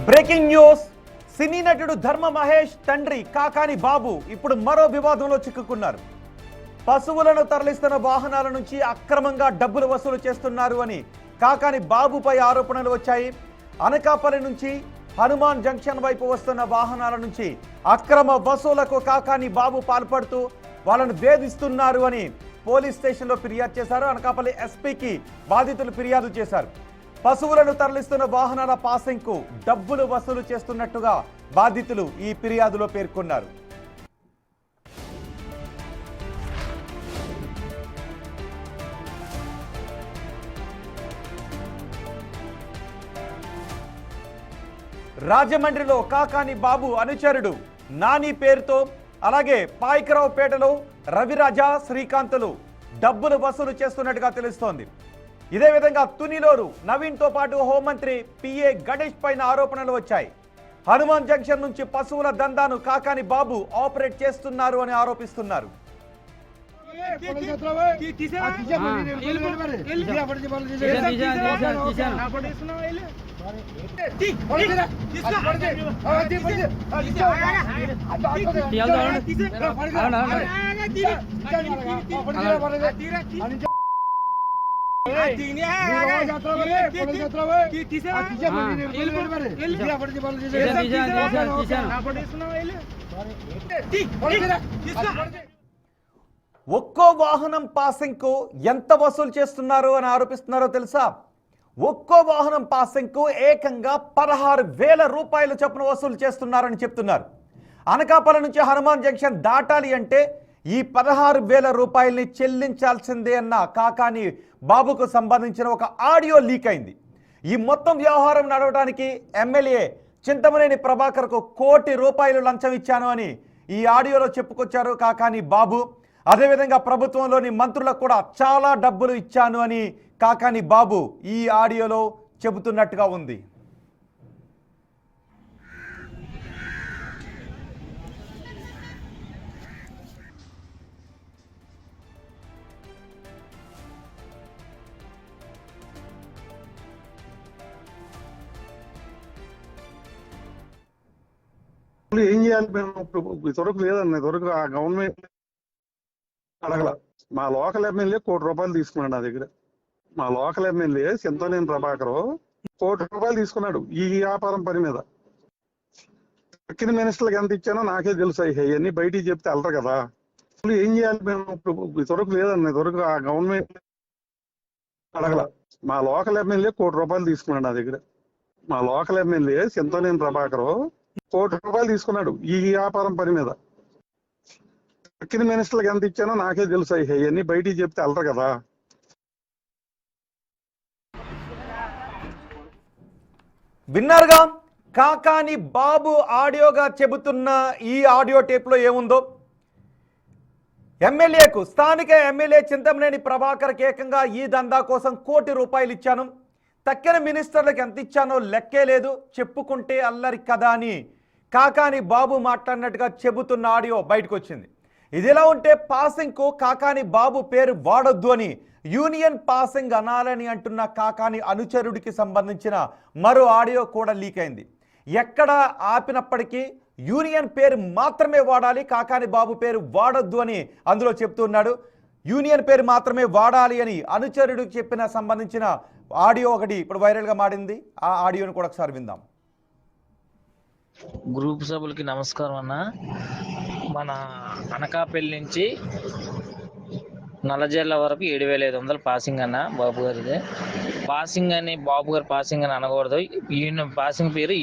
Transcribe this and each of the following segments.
Breaking news. సినీ నటుడు ధర్మ మహేష్ తండ్రి కాకాని బాబు ఇప్పుడు మరో వివాదంలో చిక్కుకున్నారు. పశువులను తరలిస్తున్న వాహనాల నుంచి అక్రమంగా డబ్బులు వసూలు చేస్తున్నారు అని కాకాని బాబుపై ఆరోపణలు వచ్చాయి. అనకాపల్లి నుంచి హనుమాన్ జంక్షన్ వైపు వస్తున్న వాహనాల నుంచి అక్రమ వసూలకు కాకాని బాబు పాల్పడుతూ వాళ్ళను వేధిస్తున్నారు అని పోలీస్ స్టేషన్లో ఫిర్యాదు చేశారు. అనకాపల్లి ఎస్పీకి బాధితులు ఫిర్యాదు చేశారు. పశువులను తరలిస్తున్న వాహనాల పాసింగ్కు డబ్బులు వసూలు చేస్తున్నట్టుగా బాధితులు ఈ ఫిర్యాదులో పేర్కొన్నారు. రాజమండ్రిలో కాకాని బాబు అనుచరుడు నాని పేరుతో, అలాగే పాయకరావుపేటలో రవిరాజ, శ్రీకాంతులు డబ్బులు వసూలు చేస్తున్నట్టుగా తెలుస్తోంది. ఇదే విధంగా తునిలోరు నవీన్తో పాటు హోంమంత్రి పిఏ గణేష్ పైన ఆరోపణలు వచ్చాయి. హనుమాన్ జంక్షన్ నుంచి పశువుల దందాను కాకాని బాబు ఆపరేట్ చేస్తున్నారు అని ఆరోపిస్తున్నారు. ఒక్కో వాహనం పాసింగ్ కు ఎంత వసూలు చేస్తున్నారు అని ఆరోపిస్తున్నారో తెలుసా? ఒక్కో వాహనం పాసింగ్ కు ఏకంగా 16,000 రూపాయలు చొప్పున వసూలు చేస్తున్నారని చెప్తున్నారు. అనకాపల్లి నుంచి హనుమాన్ జంక్షన్ దాటాలి అంటే ఈ 16,000 రూపాయల్ని చెల్లించాల్సిందే అన్న కాకాని బాబుకు సంబంధించిన ఒక ఆడియో లీక్ అయింది. ఈ మొత్తం వ్యవహారం నడవడానికి ఎమ్మెల్యే చింతమనేని ప్రభాకర్కు 1 కోటి రూపాయలు లంచం ఇచ్చాను అని ఈ ఆడియోలో చెప్పుకొచ్చారు కాకాని బాబు. అదేవిధంగా ప్రభుత్వంలోని మంత్రులకు కూడా చాలా డబ్బులు ఇచ్చాను అని కాకాని బాబు ఈ ఆడియోలో చెబుతున్నట్టుగా ఉంది. ఏం చేయాలి మేము ఇంతవరకు లేదన్న, ఇంతవరకు ఆ గవర్నమెంట్ అడగల. మా లోకల్ ఎమ్మెల్యే 1 కోటి రూపాయలు తీసుకున్నాడు నా దగ్గర. మా లోకల్ ఎమ్మెల్యే చింతమనేని ప్రభాకర్ 1 కోటి రూపాయలు తీసుకున్నాడు ఈ వ్యాపారం పని మీద. దక్కిన మినిస్టర్లకు ఎంత ఇచ్చానో నాకే తెలుసు. అవన్నీ బయటికి చెప్తే వెళ్ళరు కదా. ఏం చేయాలి మేము ఇంతవరకు లేదన్న, ఇంతవరకు ఆ గవర్నమెంట్ అడగల. మా లోకల్ ఎమ్మెల్యే 1 కోటి రూపాయలు తీసుకున్నాడు నా దగ్గర. మా లోకల్ ఎమ్మెల్యే చింతమనేని ప్రభాకర్ 1 కోటి రూపాయలు తీసుకున్నాడు ఈ వ్యాపారం పని మీద. దక్కిన మినిస్టర్లకు ఎంత ఇచ్చానో నాకే తెలుసు. అవన్నీ బయటికి చెప్తే వెళ్ళరు కదా. విన్నారుగా కాకాని బాబు ఆడియోగా చెబుతున్న ఈ ఆడియో టేప్లో ఏముందో. ఎమ్మెల్యేకు, స్థానిక ఎమ్మెల్యే చింతమనేని ప్రభాకర్కి ఏకంగా ఈ దందా కోసం 1 కోటి రూపాయలు ఇచ్చాను, తక్కిన మినిస్టర్లకు ఎంత ఇచ్చానో లెక్కే లేదు, చెప్పుకుంటే అల్లరి కదా అని కాకాని బాబు మాట్లాడినట్టుగా చెబుతున్న ఆడియో బయటకు వచ్చింది. ఇదిలా ఉంటే పాసింగ్కు కాకాని బాబు పేరు వాడొద్దు అని యూనియన్ పాసింగ్ అనాలని అంటున్న కాకాని అనుచరుడికి సంబంధించిన మరో ఆడియో కూడా లీక్ అయింది. ఎక్కడ ఆపినప్పటికీ యూనియన్ పేరు మాత్రమే వాడాలి, కాకాని బాబు పేరు వాడొద్దు అని అందులో చెప్తున్నాడు. యూనియన్ పేరు మాత్రమే వాడాలి అని అనుచరుడికి చెప్పిన సంబంధించిన ఆడియో ఒకటి ఇప్పుడు వైరల్గా మారింది. ఆ ఆడియోని కూడా ఒకసారి విందాం. గ్రూప్ సభ్యులకి నమస్కారం అన్న. మన అనకాపల్లి నుంచి నల్లజర్ల వరకు 7,500 పాసింగ్ అన్న బాబు గారిది. పాసింగ్ అని బాబు గారు పాసింగ్ అని అనకూడదు. యూనియన్ పాసింగ్ పేరు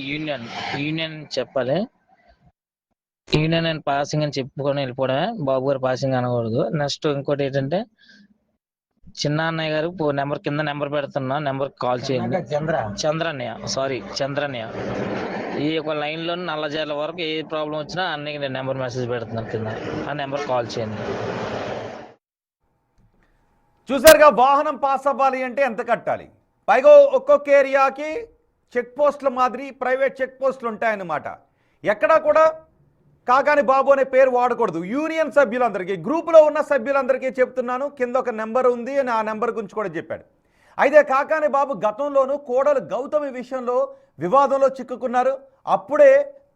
యూనియన్ చెప్పాలి. యూనియన్ అండ్ పాసింగ్ అని చెప్పుకొని వెళ్ళిపోవడమే, బాబు గారు పాసింగ్ అనకూడదు. నెక్స్ట్ ఇంకోటి ఏంటంటే, చిన్న అన్నయ్య గారు నెంబర్ కింద నెంబర్ పెడుతున్నా, నెంబర్ కాల్ చేయండి. చంద్రన్నయ్య ఈ ఒక లైన్లో నల్లజర్ల వరకు ఏ ప్రాబ్లం వచ్చినా అన్నయ్యకి నేను నెంబర్ మెసేజ్ పెడుతున్నాను కింద, ఆ నెంబర్ కాల్ చేయండి. చూసారుగా, వాహనం పాస్ అవ్వాలి అంటే ఎంత కట్టాలి? పైగా ఒక్కొక్క ఏరియాకి చెక్ పోస్టుల మాదిరి ప్రైవేట్ చెక్ పోస్టులు ఉంటాయన్నమాట. ఎక్కడా కూడా కాకాని బాబు అనే పేరు వాడకూడదు. యూనియన్ సభ్యులందరికీ, గ్రూపులో ఉన్న సభ్యులందరికీ చెప్తున్నాను, కింద ఒక నెంబర్ ఉంది అని ఆ నెంబర్ గురించి కూడా చెప్పాడు. అయితే కాకాని బాబు గతంలోనూ కోడలు గౌతమి విషయంలో వివాదంలో చిక్కుకున్నారు. అప్పుడే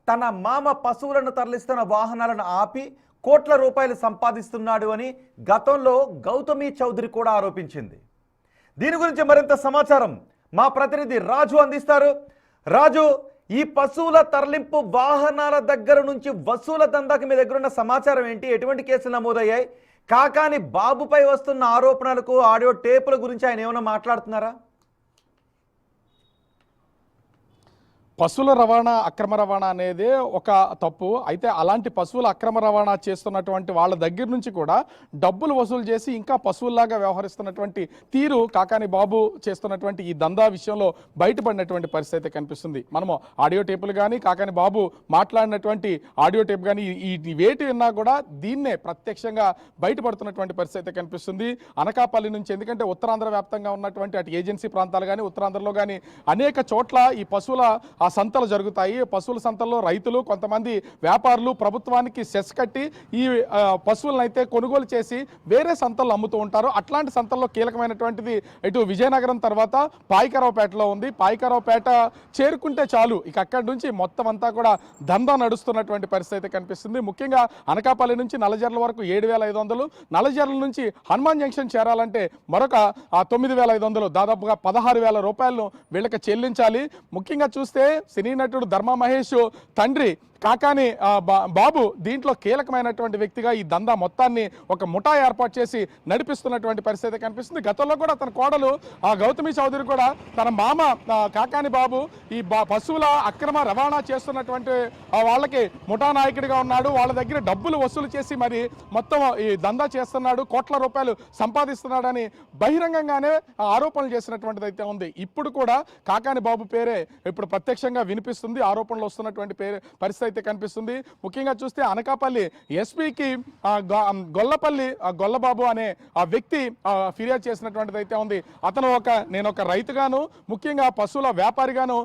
తన మామ పశువులను తరలిస్తున్న వాహనాలను ఆపి కోట్ల రూపాయలు సంపాదిస్తున్నాడు అని గతంలో గౌతమి చౌదరి కూడా ఆరోపించింది. దీని గురించి మరింత సమాచారం మా ప్రతినిధి రాజు అందిస్తారు. రాజు, ఈ పశువుల తరలింపు వాహనాల దగ్గర నుంచి వసూల దందాకి మీ దగ్గర ఉన్న సమాచారం ఏంటి? ఎటువంటి కేసులు నమోదయ్యాయి? కాకాని బాబుపై వస్తున్న ఆరోపణలకు ఆడియో టేపుల గురించి ఆయన ఏమైనా మాట్లాడుతున్నారా? పశువుల రవాణా అక్రమ రవాణా అనేది ఒక తప్పు. అయితే అలాంటి పశువుల అక్రమ రవాణా చేస్తున్నటువంటి వాళ్ళ దగ్గర నుంచి కూడా డబ్బులు వసూలు చేసి ఇంకా పశువుల్లాగా వ్యవహరిస్తున్నటువంటి తీరు కాకాని బాబు చేస్తున్నటువంటి ఈ దందా విషయంలో బయటపడినటువంటి పరిస్థితి కనిపిస్తుంది. మనము ఆడియో టేపులు కానీ కాకాని బాబు మాట్లాడినటువంటి ఆడియో టేప్ కానీ ఈ వేటి విన్నా కూడా దీన్నే ప్రత్యక్షంగా బయటపడుతున్నటువంటి పరిస్థితి కనిపిస్తుంది. అనకాపల్లి నుంచి, ఎందుకంటే ఉత్తరాంధ్ర వ్యాప్తంగా ఉన్నటువంటి అటు ఏజెన్సీ ప్రాంతాలు కానీ ఉత్తరాంధ్రలో కానీ అనేక చోట్ల ఈ పశువుల సంతలు జరుగుతాయి. పశువుల సంతల్లో రైతులు, కొంతమంది వ్యాపారులు ప్రభుత్వానికి సెస్ కట్టి ఈ పశువులను అయితే కొనుగోలు చేసి వేరే సంతల్లో అమ్ముతూ ఉంటారు. అట్లాంటి సంతల్లో కీలకమైనటువంటిది ఇటు విజయనగరం తర్వాత పాయికరావుపేటలో ఉంది. పాయికరావుపేట చేరుకుంటే చాలు ఇక అక్కడి నుంచి మొత్తం అంతా కూడా దందా నడుస్తున్నటువంటి పరిస్థితి కనిపిస్తుంది. ముఖ్యంగా అనకాపల్లి నుంచి నల్లజర్ల వరకు 7,500, నల్లజర్ల నుంచి హనుమాన్ జంక్షన్ చేరాలంటే మరొక 9,500, దాదాపుగా 16,000 రూపాయలను వీళ్ళకి చెల్లించాలి. ముఖ్యంగా చూస్తే సినీ నటుడు ధర్మ మహేష్ తండ్రి కాకాని బాబు దీంట్లో కీలకమైనటువంటి వ్యక్తిగా ఈ దందా మొత్తాన్ని ఒక ముఠా ఏర్పాటు చేసి నడిపిస్తున్నటువంటి పరిస్థితి కనిపిస్తుంది. గతంలో కూడా తన కోడలు గౌతమి చౌదరి కూడా తన మామ కాకాని బాబు ఈ పశువుల అక్రమ రవాణా చేస్తున్నటువంటి వాళ్ళకి ముఠా నాయకుడిగా ఉన్నాడు. వాళ్ళ దగ్గర డబ్బులు వసూలు చేసి మరి మొత్తం ఈ దందా చేస్తున్నాడు, కోట్ల రూపాయలు సంపాదిస్తున్నాడని బహిరంగంగానే ఆరోపణలు చేసినటువంటిది అయితే ఉంది. ఇప్పుడు కూడా కాకాని బాబు పేరే ఇప్పుడు ప్రత్యక్షంగా వినిపిస్తుంది, ఆరోపణలు వస్తున్నటువంటి పరిస్థితి అయితే కనిపిస్తుంది. ముఖ్యంగా చూస్తే అనకాపల్లి ఎస్పీకి గొల్లపల్లి గొల్లబాబు అనే ఆ వ్యక్తి ఫిర్యాదు చేసినటువంటిది అయితే ఉంది. అతను నేను ఒక రైతుగాను, ముఖ్యంగా పశువుల వ్యాపారిగాను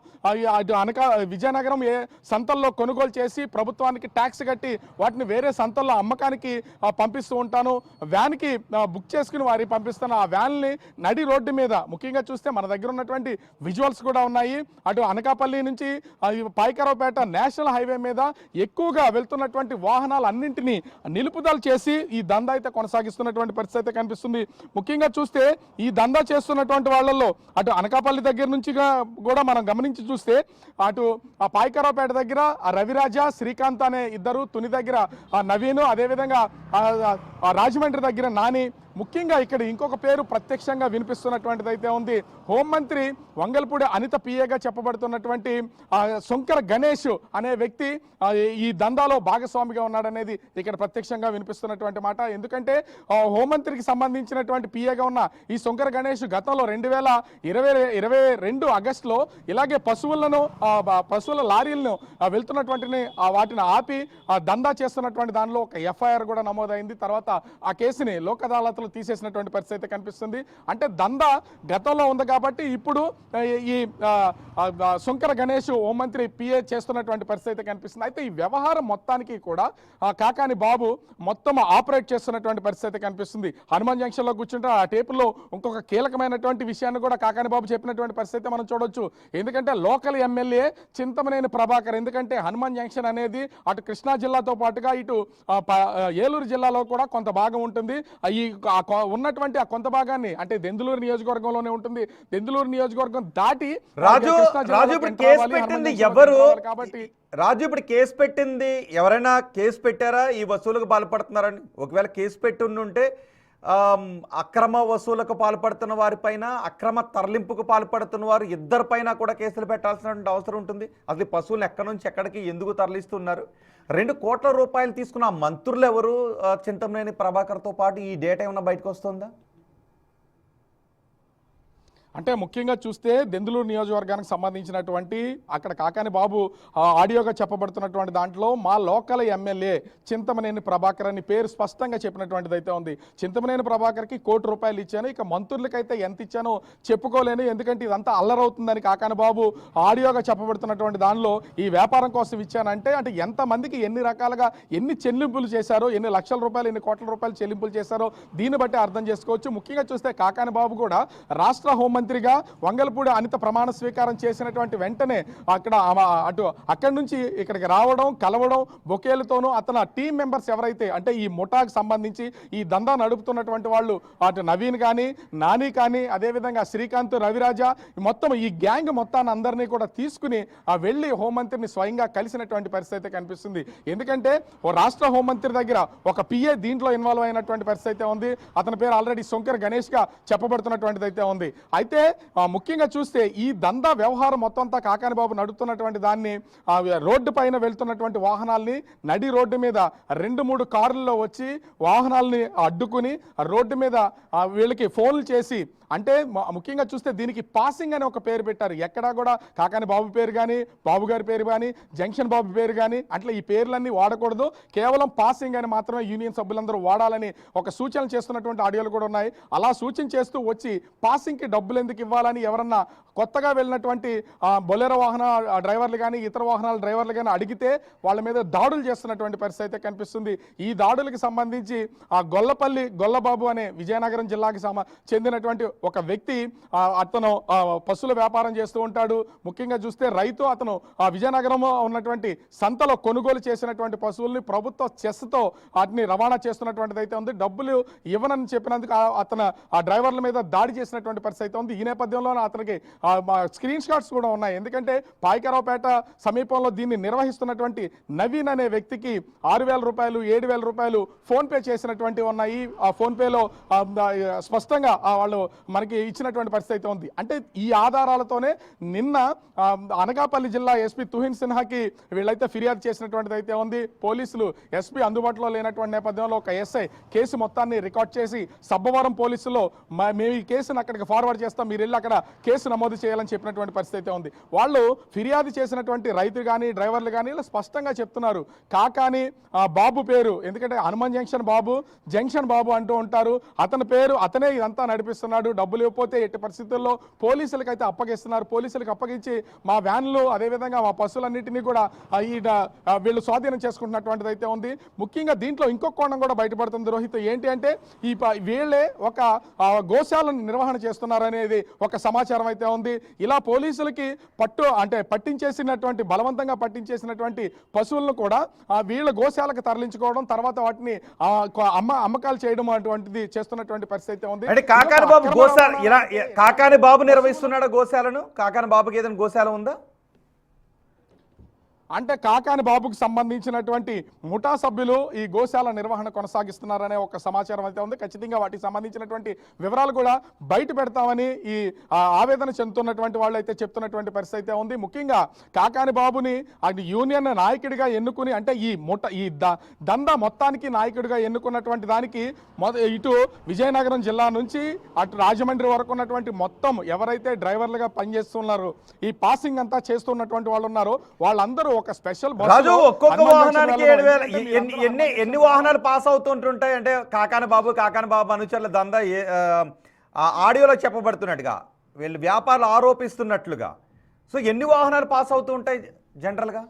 విజయనగరం సంతల్లో కొనుగోలు చేసి ప్రభుత్వానికి ట్యాక్స్ కట్టి వాటిని వేరే సంతల్లో అమ్మకానికి పంపిస్తూ ఉంటాను. వ్యాన్కి బుక్ చేసుకుని వారికి పంపిస్తాను. ఆ వ్యాన్ని నడి రోడ్డు మీద, ముఖ్యంగా చూస్తే మన దగ్గర ఉన్నటువంటి విజువల్స్ కూడా ఉన్నాయి, అటు అనకాపల్లి నుంచి పాయికరావుపేట నేషనల్ హైవే మీద ఎక్కువగా వెళ్తున్నటువంటి వాహనాలన్నింటినీ నిలుపుదల చేసి ఈ దందా అయితే కొనసాగిస్తున్నటువంటి పరిస్థితి కనిపిస్తుంది. ముఖ్యంగా చూస్తే ఈ దందా చేస్తున్నటువంటి వాళ్ళల్లో అటు అనకాపల్లి దగ్గర నుంచి కూడా మనం గమనించి చూస్తే అటు ఆ పాయికరావుపేట దగ్గర రవిరాజ, శ్రీకాంత్ అనే ఇద్దరు, తుని దగ్గర నవీన్, అదేవిధంగా రాజమండ్రి దగ్గర నాని, ముఖ్యంగా ఇక్కడ ఇంకొక పేరు ప్రత్యక్షంగా వినిపిస్తున్నటువంటిది అయితే ఉంది. హోంమంత్రి వంగల్పూడి అనిత పిఏగా చెప్పబడుతున్నటువంటి శంకర గణేష్ అనే వ్యక్తి ఈ దందాలో భాగస్వామిగా ఉన్నాడనేది ఇక్కడ ప్రత్యక్షంగా వినిపిస్తున్నటువంటి మాట. ఎందుకంటే హోంమంత్రికి సంబంధించినటువంటి పిఏగా ఉన్న ఈ శంకర గణేష్ గతంలో 2022 ఆగస్టులో ఇలాగే పశువుల లారీలను వెళ్తున్నటువంటి వాటిని ఆపి దందా చేస్తున్నటువంటి దానిలో ఒక ఎఫ్ఐఆర్ కూడా నమోదైంది. తర్వాత ఆ కేసుని లోక్ అదాలత్లో తీసేసినటువంటి పరిస్థితి కనిపిస్తుంది. అంటే దందా గతంలో ఉంది కాబట్టి ఇప్పుడు ఈ శంకర గణేష్ హోంమంత్రి పిఏ చేస్తున్నటువంటి పరిస్థితి కనిపిస్తుంది. అయితే ఈ వ్యవహారం మొత్తానికి కూడా కాకాని బాబు మొత్తం ఆపరేట్ చేస్తున్నటువంటి పరిస్థితి కనిపిస్తుంది. హనుమాన్ జంక్షన్ లో కూర్చుంటే ఆ టేపుల్లో ఇంకొక కీలకమైనటువంటి విషయాన్ని కూడా కాకాని బాబు చెప్పినటువంటి పరిస్థితి మనం చూడొచ్చు. ఎందుకంటే లోకల్ ఎమ్మెల్యే చింతమనేని ప్రభాకర్, ఎందుకంటే హనుమాన్ జంక్షన్ అనేది అటు కృష్ణా జిల్లాతో పాటుగా ఇటు ఏలూరు జిల్లాలో కూడా కొంత భాగం ఉంటుంది. ఈ ఉన్నటువంటి ఆ కొంత భాగాన్ని, అంటే దెందులూరు నియోజకవర్గంలోనే ఉంటుంది. దెందులూరు నియోజకవర్గం దాటి రాజు ఇప్పుడు కేసు పెట్టింది ఎవరు? రాజు ఇప్పుడు కేసు పెట్టింది ఎవరైనా కేసు పెట్టారా ఈ వసూలుకు పాల్పడుతున్నారని? ఒకవేళ కేసు పెట్టి ఉంటే అక్రమ వసూలకు పాల్పడుతున్న వారిపైన, అక్రమ తరలింపుకు పాల్పడుతున్న వారు ఇద్దరిపైన కూడా కేసులు పెట్టాల్సినటువంటి అవసరం ఉంటుంది. అసలు పశువులు ఎక్కడి నుంచి ఎక్కడికి ఎందుకు తరలిస్తున్నారు? 2 కోట్ల రూపాయలు తీసుకున్న మంత్రులు ఎవరు? చింతమనేని ప్రభాకర్తో పాటు ఈ డేటా ఏమైనా బయటకు వస్తుందా? అంటే ముఖ్యంగా చూస్తే దెందులూరు నియోజకవర్గానికి సంబంధించినటువంటి అక్కడ కాకాని బాబు ఆడియోగా చెప్పబడుతున్నటువంటి దాంట్లో మా లోకల్ ఎమ్మెల్యే చింతమనేని ప్రభాకర్ అని పేరు స్పష్టంగా చెప్పినటువంటిది అయితే ఉంది. చింతమనేని ప్రభాకర్కి ₹1 కోటి ఇచ్చాను, ఇక మంత్రులకైతే ఎంత ఇచ్చానో చెప్పుకోలేను, ఎందుకంటే ఇదంతా అల్లరవుతుందని కాకాని బాబు ఆడియోగా చెప్పబడుతున్నటువంటి దానిలో ఈ వ్యాపారం కోసం ఇచ్చానంటే అంటే ఎంతమందికి ఎన్ని రకాలుగా ఎన్ని చెల్లింపులు చేశారో, ఎన్ని లక్షల రూపాయలు ఎన్ని కోట్ల రూపాయలు చెల్లింపులు చేశారో దీన్ని బట్టి అర్థం చేసుకోవచ్చు. ముఖ్యంగా చూస్తే కాకాని బాబు కూడా రాష్ట్ర హోంమంత్రి హోంమంత్రిగా వంగలపూడి అనిత ప్రమాణ స్వీకారం చేసినటువంటి వెంటనే అక్కడి నుంచి ఇక్కడికి రావడం, కలవడం, బొకేలతోనూ అతను టీం మెంబర్స్ ఎవరైతే అంటే ఈ ముఠాకు సంబంధించి ఈ దందా నడుపుతున్నటువంటి వాళ్ళు అటు నవీన్ కానీ, నాని కానీ, అదేవిధంగా శ్రీకాంత్, రవిరాజా, మొత్తం ఈ గ్యాంగ్ మొత్తాన్ని అందరినీ కూడా తీసుకుని వెళ్ళి హోంమంత్రిని స్వయంగా కలిసినటువంటి పరిస్థితి అయితే కనిపిస్తుంది. ఎందుకంటే ఓ రాష్ట్ర హోంమంత్రి దగ్గర ఒక పిఏ దీంట్లో ఇన్వాల్వ్ అయినటువంటి పరిస్థితి అయితే ఉంది. అతని పేరు ఆల్రెడీ శంకర్ గణేష్ గా చెప్పబడుతున్నటువంటిది అయితే ఉంది. అయితే ముఖ్యంగా చూస్తే ఈ దందా వ్యవహారం మొత్తం అంతా కాకాని బాబు నడుపుతున్నటువంటి దాన్ని రోడ్డు పైన వెళ్తున్నటువంటి వాహనాల్ని నడి రోడ్డు మీద 2-3 కార్లలో వచ్చి వాహనాలని అడ్డుకుని రోడ్డు మీద వీళ్ళకి ఫోన్లు చేసి, అంటే ముఖ్యంగా చూస్తే దీనికి పాసింగ్ అని ఒక పేరు పెట్టారు. ఎక్కడా కూడా కాకాని బాబు పేరు కానీ, బాబు గారి పేరు కానీ, జంక్షన్ బాబు పేరు కానీ అట్లా ఈ పేర్లన్నీ వాడకూడదు, కేవలం పాసింగ్ అని మాత్రమే యూనియన్ సభ్యులందరూ వాడాలని ఒక సూచన చేస్తున్నటువంటి ఆడియోలు కూడా ఉన్నాయి. అలా సూచన చేస్తూ వచ్చి పాసింగ్కి డబ్బులు ఎందుకు ఇవ్వాలని ఎవరన్నా కొత్తగా వెళ్ళినటువంటి బొలెరో వాహన డ్రైవర్లు కానీ, ఇతర వాహనాల డ్రైవర్లు కానీ అడిగితే వాళ్ళ మీద దాడులు చేస్తున్నటువంటి పరిస్థితి అయితే కనిపిస్తుంది. ఈ దాడులకు సంబంధించి గొల్లబాబు అనే విజయనగరం జిల్లాకి చెందినటువంటి ఒక వ్యక్తి, అతను పశువుల వ్యాపారం చేస్తూ ఉంటాడు. ముఖ్యంగా చూస్తే రైతు. అతను విజయనగరంలో ఉన్నటువంటి సంతలో కొనుగోలు చేసినటువంటి పశువుల్ని ప్రభుత్వ చెస్తో వాటిని రవాణా చేస్తున్నటువంటిది అయితే ఉంది. డబ్బులు ఇవ్వనని చెప్పినందుకు అతను ఆ డ్రైవర్ల మీద దాడి చేసినటువంటి పరిస్థితి అయితే ఉంది. ఈ నేపథ్యంలో అతనికి స్క్రీన్ షాట్స్ కూడా ఉన్నాయి. ఎందుకంటే పాయకరావుపేట సమీపంలో దీన్ని నిర్వహిస్తున్నటువంటి నవీన్ అనే వ్యక్తికి 6,000 రూపాయలు, 7,000 రూపాయలు ఫోన్ పే చేసినటువంటివి ఉన్నాయి. ఆ ఫోన్ పేలో స్పష్టంగా వాళ్ళు మనకి ఇచ్చినటువంటి పరిస్థితి అయితే ఉంది. అంటే ఈ ఆధారాలతోనే నిన్న అనకాపల్లి జిల్లా ఎస్పీ తుహిన్ సిన్హాకి వీళ్ళైతే ఫిర్యాదు చేసినటువంటిది అయితే ఉంది. పోలీసులు ఎస్పీ అందుబాటులో లేనటువంటి నేపథ్యంలో ఒక ఎస్ఐ కేసు మొత్తాన్ని రికార్డ్ చేసి సబ్బవరం పోలీసులో మేము ఈ కేసును అక్కడికి ఫార్వర్డ్ చేస్తాం, మీరు వెళ్ళి అక్కడ కేసు నమోదు చేయాలని చెప్పినటువంటి పరిస్థితి అయితే ఉంది. వాళ్ళు ఫిర్యాదు చేసినటువంటి రైతు కానీ, డ్రైవర్లు కానీ ఇలా స్పష్టంగా చెప్తున్నారు కాకాని బాబు పేరు, ఎందుకంటే హనుమాన్ జంక్షన్ బాబు అంటూ ఉంటారు, అతని పేరు, అతనే ఇదంతా నడిపిస్తున్నాడు, డబ్బులు ఇవ్వకపోతే ఎట్టి పరిస్థితుల్లో పోలీసులకు అయితే అప్పగిస్తున్నారు. పోలీసులకు అప్పగించి మా వ్యాన్లు అదేవిధంగా మా పశువులన్నింటినీ కూడా వీళ్ళు స్వాధీనం చేసుకుంటున్నటువంటిది అయితే ఉంది. ముఖ్యంగా దీంట్లో ఇంకొక కోణం కూడా బయటపడుతుంది రోహిత్. ఏంటి అంటే వీళ్ళే ఒక గోశాలను నిర్వహణ చేస్తున్నారనేది ఒక సమాచారం అయితే ఉంది. ఇలా పోలీసులకి పట్టించేసినటువంటి బలవంతంగా పట్టించేసినటువంటి పశువులను కూడా వీళ్ళ గోశాలకు తరలించుకోవడం, తర్వాత వాటిని అమ్మకాలు చేయడం అటువంటిది చేస్తున్నటువంటి పరిస్థితి ఉంది. అంటే కాకాని బాబు నిర్వహిస్తున్నాడా గోశాలను? కాకాని బాబుకి ఏదైనా గోశాల ఉందా? అంటే కాకాని బాబుకు సంబంధించినటువంటి ముఠా సభ్యులు ఈ గోశాల నిర్వహణ కొనసాగిస్తున్నారనే ఒక సమాచారం అయితే ఉంది. ఖచ్చితంగా వాటికి సంబంధించినటువంటి వివరాలు కూడా బయట పెడతామని ఈ ఆవేదన చెందుతున్నటువంటి వాళ్ళు అయితే చెప్తున్నటువంటి పరిస్థితి అయితే ఉంది. ముఖ్యంగా కాకాని బాబుని యూనియన్ నాయకుడిగా ఎన్నుకుని, అంటే ఈ దందా మొత్తానికి నాయకుడిగా ఎన్నుకున్నటువంటి దానికి ఇటు విజయనగరం జిల్లా నుంచి అటు రాజమండ్రి వరకు ఉన్నటువంటి మొత్తం ఎవరైతే డ్రైవర్లుగా పనిచేస్తున్నారో, ఈ పాసింగ్ అంతా చేస్తున్నటువంటి వాళ్ళు ఉన్నారో వాళ్ళందరూ ఒక స్పెషల్ రాజు ఒక్కొక్క వాహనానికి 7,000 ఎన్ని వాహనాలు పాస్ అవుతుంటుంటాయి? అంటే కాకాని బాబు అనుచరుల దందా ఆడియోలో చెప్పబడుతున్నట్టుగా వీళ్ళు వ్యాపారులు ఆరోపిస్తున్నట్లుగా, సో ఎన్ని వాహనాలు పాస్ అవుతూ ఉంటాయి జనరల్గా?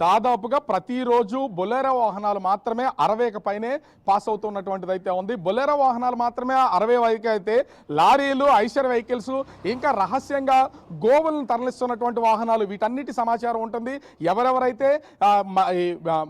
దాదాపుగా ప్రతిరోజు బొలెరో వాహనాలు మాత్రమే 60కి పైనే పాస్ అవుతున్నటువంటిది అయితే ఉంది. బొలెరో వాహనాలు మాత్రమే 60 వరకు అయితే లారీలు, ఐషర్ వెహికల్స్, ఇంకా రహస్యంగా గోవులను తరలిస్తున్నటువంటి వాహనాలు, వీటన్నిటి సమాచారం ఉంటుంది. ఎవరెవరైతే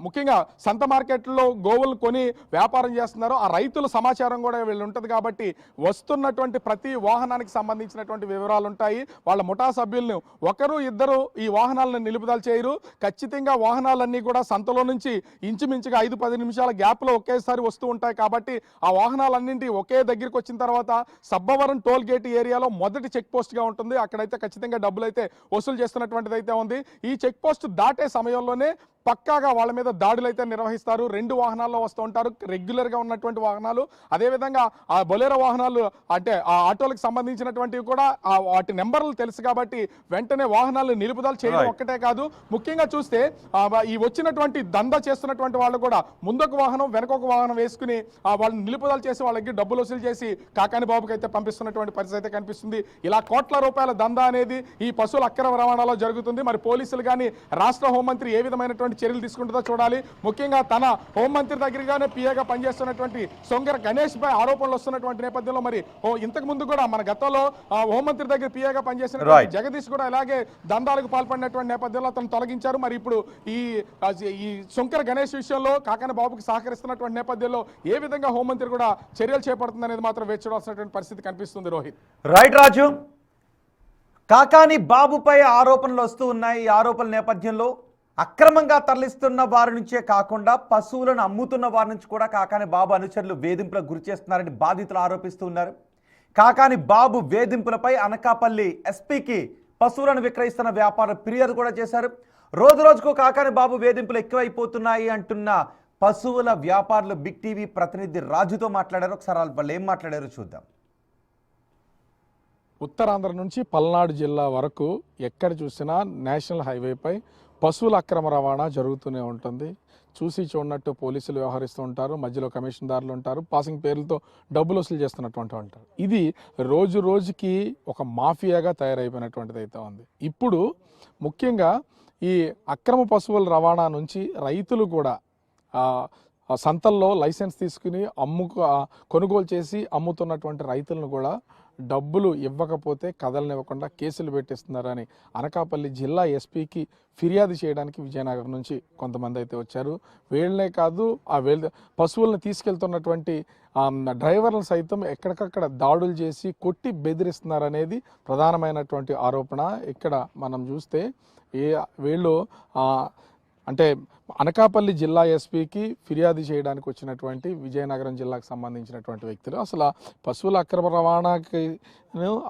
ముఖ్యంగా సంత మార్కెట్లో గోవులను కొని వ్యాపారం చేస్తున్నారో ఆ రైతుల సమాచారం కూడా వీళ్ళు ఉంటుంది. కాబట్టి వస్తున్నటువంటి ప్రతి వాహనానికి సంబంధించినటువంటి వివరాలు ఉంటాయి. వాళ్ళ ముఠా సభ్యులను ఒకరు ఇద్దరు ఈ వాహనాలను నిలుపుదల చేయరు. ఖచ్చితంగా వాహనాలన్నీ కూడా సంతలో నుంచి ఇంచుమించుగా 5-10 నిమిషాల గ్యాప్లో ఒకేసారి వస్తూ ఉంటాయి. కాబట్టి ఆ వాహనాలన్నింటి ఒకే దగ్గరికి వచ్చిన తర్వాత సబ్బవరం టోల్ గేట్ ఏరియాలో మొదటి చెక్ పోస్ట్గా ఉంటుంది. అక్కడైతే ఖచ్చితంగా డబ్బులు అయితే వసూలు చేస్తున్నటువంటిది అయితే ఉంది. ఈ చెక్ పోస్ట్ దాటే సమయంలోనే పక్కాగా వాళ్ళ మీద దాడులు అయితే నిర్వహిస్తారు. 2 వాహనాల్లో వస్తూ ఉంటారు, రెగ్యులర్గా ఉన్నటువంటి వాహనాలు. అదేవిధంగా ఆ బొలెరో వాహనాలు, అంటే ఆ ఆటోలకు సంబంధించినటువంటివి కూడా వాటి నెంబర్లు తెలుసు కాబట్టి వెంటనే వాహనాలు నిలుపుదల చేయడం ఒక్కటే కాదు, ముఖ్యంగా చూస్తే ఈ వచ్చినటువంటి దందా చేస్తున్నటువంటి వాళ్ళు కూడా ముందొక వాహనం వెనకొక వాహనం వేసుకుని వాళ్ళని నిలుపుదల చేసి వాళ్ళకి డబ్బులు వసూలు చేసి కాకాని బాబుకి అయితే పంపిస్తున్నటువంటి పరిస్థితి అయితే కనిపిస్తుంది. ఇలా కోట్ల రూపాయల దందా అనేది ఈ పశువుల అక్రమ రవాణాలో జరుగుతుంది. మరి పోలీసులు కానీ రాష్ట్ర హోంమంత్రి ఏ విధమైనటువంటి ఎలాంటి చర్యలు తీసుకుంటుందో చూడాలి. ముఖ్యంగా తన హోంమంత్రి దగ్గరగానే పిఏగా పనిచేస్తున్నటువంటి సొంగర గణేష్ పై ఆరోపణలు వస్తున్నటువంటి నేపథ్యంలో మరి ఇంతకు ముందు కూడా మన గతంలో హోంమంత్రి దగ్గర పిఏగా పనిచేసిన జగదీష్ కూడా ఇలాగే దందాలకు పాల్పడినటువంటి నేపథ్యంలో అతను తొలగించారు. మరి ఇప్పుడు ఈ శంకర గణేష్ విషయంలో కాకాని బాబుకి సహకరిస్తున్నటువంటి నేపథ్యంలో ఏ విధంగా హోంమంత్రి కూడా చర్యలు చేపడుతుంది అనేది మాత్రం వేచి చూడాల్సినటువంటి పరిస్థితి కనిపిస్తుంది. రోహిత్. రైట్ రాజు, కాకాని బాబుపై ఆరోపణలు వస్తూ ఉన్నాయి. ఈ ఆరోపణల నేపథ్యంలో అక్రమంగా తరలిస్తున్న వారి నుంచే కాకుండా పశువులను అమ్ముతున్న వారి నుంచి కూడా కాకాని బాబు అనుచరులు వేధింపులకు గురి చేస్తున్నారని బాధితులు ఆరోపిస్తూ ఉన్నారు. కాకాని బాబు వేధింపులపై అనకాపల్లి ఎస్పీకి పశువులను విక్రయిస్తున్న వ్యాపారులు ఫిర్యాదు కూడా చేశారు. రోజు రోజుకు కాకాని బాబు వేధింపులు ఎక్కువైపోతున్నాయి అంటున్న పశువుల వ్యాపారులు బిగ్ టీవీ ప్రతినిధి రాజుతో మాట్లాడారు. ఒకసారి వాళ్ళు ఏం మాట్లాడారో చూద్దాం. ఉత్తరాంధ్ర నుంచి పల్నాడు జిల్లా వరకు ఎక్కడ చూసినా నేషనల్ హైవేపై పశువుల అక్రమ రవాణా జరుగుతూనే ఉంటుంది. చూసి చూడనట్టు పోలీసులు వ్యవహరిస్తూ ఉంటారు, మధ్యలో కమిషన్దారులు ఉంటారు, పాసింగ్ పేర్లతో డబ్బులు వసూలు చేస్తున్నటువంటి ఉంటారు. ఇది రోజు రోజుకి ఒక మాఫియాగా తయారైపోయినటువంటిది అయితే ఉంది. ఇప్పుడు ముఖ్యంగా ఈ అక్రమ పశువుల రవాణా నుంచి రైతులు కూడా సంతల్లో లైసెన్స్ తీసుకుని కొనుగోలు చేసి అమ్ముతున్నటువంటి రైతులను కూడా డబ్బులు ఇవ్వకపోతే కదలనివ్వకుండా కేసులు పెట్టిస్తున్నారని అనకాపల్లి జిల్లా ఎస్పీకి ఫిర్యాదు చేయడానికి విజయనగరం నుంచి కొంతమంది అయితే వచ్చారు. వీళ్ళనే కాదు, పశువులను తీసుకెళ్తున్నటువంటి డ్రైవర్లను సైతం ఎక్కడికక్కడ దాడులు చేసి కొట్టి బెదిరిస్తున్నారనేది ప్రధానమైనటువంటి ఆరోపణ. ఇక్కడ మనం చూస్తే వీళ్ళు అంటే అనకాపల్లి జిల్లా ఎస్పీకి ఫిర్యాదు చేయడానికి వచ్చినటువంటి విజయనగరం జిల్లాకు సంబంధించినటువంటి వ్యక్తులు అసలు పశువుల అక్రమ రవాణాకి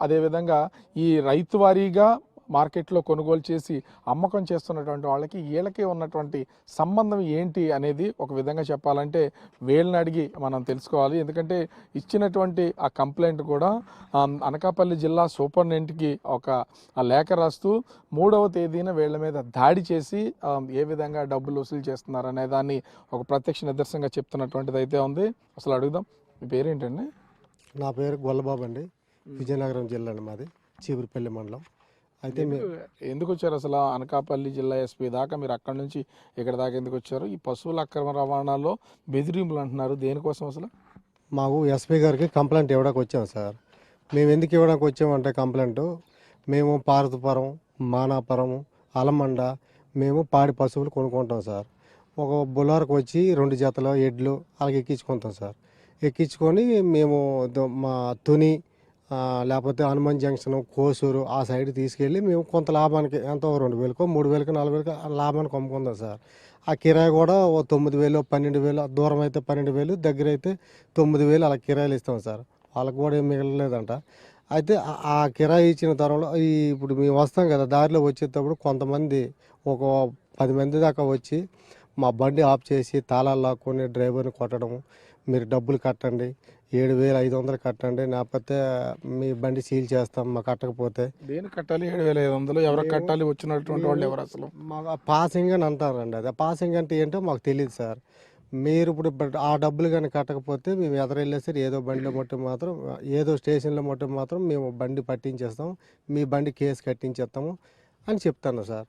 అదేవిధంగా ఈ రైతు వారీగా మార్కెట్లో కొనుగోలు చేసి అమ్మకం చేస్తున్నటువంటి వాళ్ళకి వీళ్ళకి ఉన్నటువంటి సంబంధం ఏంటి అనేది ఒక విధంగా చెప్పాలంటే వీళ్ళని అడిగి మనం తెలుసుకోవాలి. ఎందుకంటే ఇచ్చినటువంటి ఆ కంప్లైంట్ కూడా అనకాపల్లి జిల్లా సూపరింటెండెంట్కి ఒక లేఖ రాస్తూ 3వ తేదీన వీళ్ళ మీద దాడి చేసి ఏ విధంగా డబ్బులు వసూలు చేస్తున్నారు అనే దాన్ని ఒక ప్రత్యక్ష నిదర్శనంగా చెప్తున్నటువంటిది అయితే ఉంది. అసలు అడుగుదాం, మీ పేరేంటండి? నా పేరు గొల్లబాబు అండి, విజయనగరం జిల్లా అండి, మాది చీపురుపల్లి మండలం. అయితే ఎందుకు వచ్చారు అసలు అనకాపల్లి జిల్లా ఎస్పీ దాకా? మీరు అక్కడ నుంచి ఇక్కడ దాకా ఎందుకు వచ్చారు? ఈ పశువుల అక్రమ రవాణాలో బెదిరింపులు అంటున్నారు, దేనికోసం అసలు? మాకు ఎస్పీ గారికి కంప్లైంట్ ఇవ్వడానికి వచ్చాం సార్. మేము ఎందుకు ఇవ్వడానికి వచ్చామంటే కంప్లైంట్, మేము పార్వతపురం, మానాపురం, అలమండ మేము పాడి పశువులు కొనుక్కుంటాం సార్. ఒక బుల్లార్కి వచ్చి 2 జతల ఎడ్లు అలాగే ఎక్కించుకుంటాం సార్. ఎక్కించుకొని మేము మా తుని లేకపోతే హనుమాన్ జంక్షన్, కోసూరు ఆ సైడ్ తీసుకెళ్ళి మేము కొంత లాభానికి ఎంతో 2,000కో 3,000కో 4,000కో లాభానికి అమ్ముకుందాం సార్. ఆ కిరాయి కూడా 9,000 12,000, దూరం అయితే 12,000, దగ్గర అయితే 9,000 అలా కిరాయిలు ఇస్తాం సార్. వాళ్ళకి కూడా ఏం మిగలలేదంట. అయితే ఆ కిరాయి ఇచ్చిన తర్వాత ఇప్పుడు మేము వస్తాం కదా, దారిలో వచ్చేటప్పుడు కొంతమంది ఒక 10 మంది దాకా వచ్చి మా బండి ఆఫ్ చేసి తాళాలు లాక్కొని డ్రైవర్ని కొట్టడం, మీరు డబ్బులు కట్టండి, 7,500 కట్టండి, లేకపోతే మీ బండి సీల్ చేస్తాం మా కట్టకపోతే. దేని కట్టాలి 7,500? ఎవరికి కట్టాలి? వచ్చినటువంటి వాళ్ళు ఎవరు అసలు? మాకు పాసింగ్ అని అంటారండి. అది పాసింగ్ అంటే ఏంటో మాకు తెలియదు సార్. మీరు ఇప్పుడు ఆ డబ్బులు కానీ కట్టకపోతే మేము ఎదరెళ్ళేసరి ఏదో బండిలో మట్టు మాత్రం ఏదో స్టేషన్లో మట్టు మాత్రం మేము బండి పట్టించేస్తాం, మీ బండి కేసు కట్టించేస్తాము అని చెప్తాను సార్.